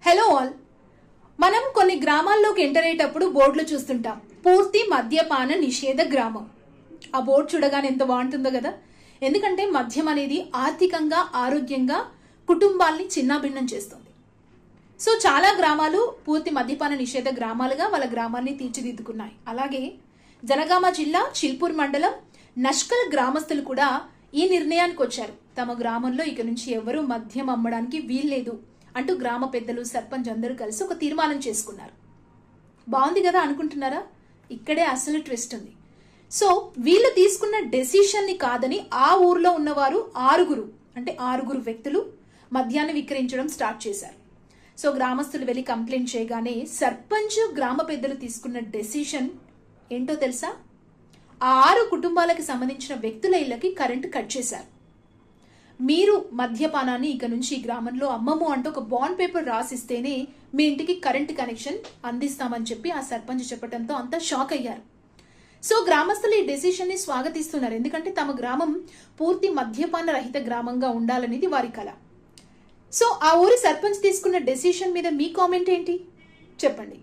Hello all. మనం కొన్ని గ్రామాల్లోకి ఎంటర్ అయ్యేటప్పుడు బోర్డులు చూస్తుంటాం. పూర్తి మద్యపాన నిషేధ గ్రామం. ఆ బోర్డు చూడగానే ఎంత బాగుంటుందో కదా. ఎందుకంటే మద్యం అనేది ఆర్థికంగా, ఆరోగ్యంగా కుటుంబాల్ని చిన్నాభిన్నం చేస్తుంది. సో చాలా గ్రామాలు పూర్తి మద్యపాన నిషేధ గ్రామాలుగా వాళ్ళ గ్రామాన్ని తీర్చిదిద్దుకున్నాయి. అలాగే జనగామ జిల్లా చిల్పూర్ మండలం నష్కల్ గ్రామస్తులు కూడా ఈ నిర్ణయానికి వచ్చారు. తమ గ్రామంలో ఇక నుంచి ఎవరూ మద్యం అమ్మడానికి వీల్లేదు అంటూ గ్రామ పెద్దలు, సర్పంచ్ అందరూ కలిసి ఒక తీర్మానం చేసుకున్నారు. బాగుంది కదా అనుకుంటున్నారా? ఇక్కడే అసలు ట్విస్ట్ ఉంది. సో వీళ్ళు తీసుకున్న డెసిషన్ ని కాదని ఆ ఊర్లో ఉన్నవారు ఆరుగురు వ్యక్తులు మద్యాన్ని విక్రయించడం స్టార్ట్ చేశారు. సో గ్రామస్తులు వెళ్ళి కంప్లైంట్ చేయగానే సర్పంచ్, గ్రామ పెద్దలు తీసుకున్న డెసిషన్ ఏంటో తెలుసా? ఆ 6 కుటుంబాలకు సంబంధించిన వ్యక్తుల ఇళ్లకి కరెంటు కట్ చేశారు. మీరు మద్యపానాన్ని ఇక నుంచి ఈ గ్రామంలో అమ్మము అంటూ ఒక బాండ్ పేపర్ రాసిస్తేనే మీ ఇంటికి కరెంట్ కనెక్షన్ అందిస్తామని చెప్పి ఆ సర్పంచ్ చెప్పడంతో అంతా షాక్ అయ్యారు. సో గ్రామస్తులు ఈ డెసిషన్ ని స్వాగతిస్తున్నారు. ఎందుకంటే తమ గ్రామం పూర్తి మద్యపాన రహిత గ్రామంగా ఉండాలనేది వారి కల. సో ఆ ఊరి సర్పంచ్ తీసుకున్న డెసిషన్ మీద మీ కామెంట్ ఏంటి చెప్పండి.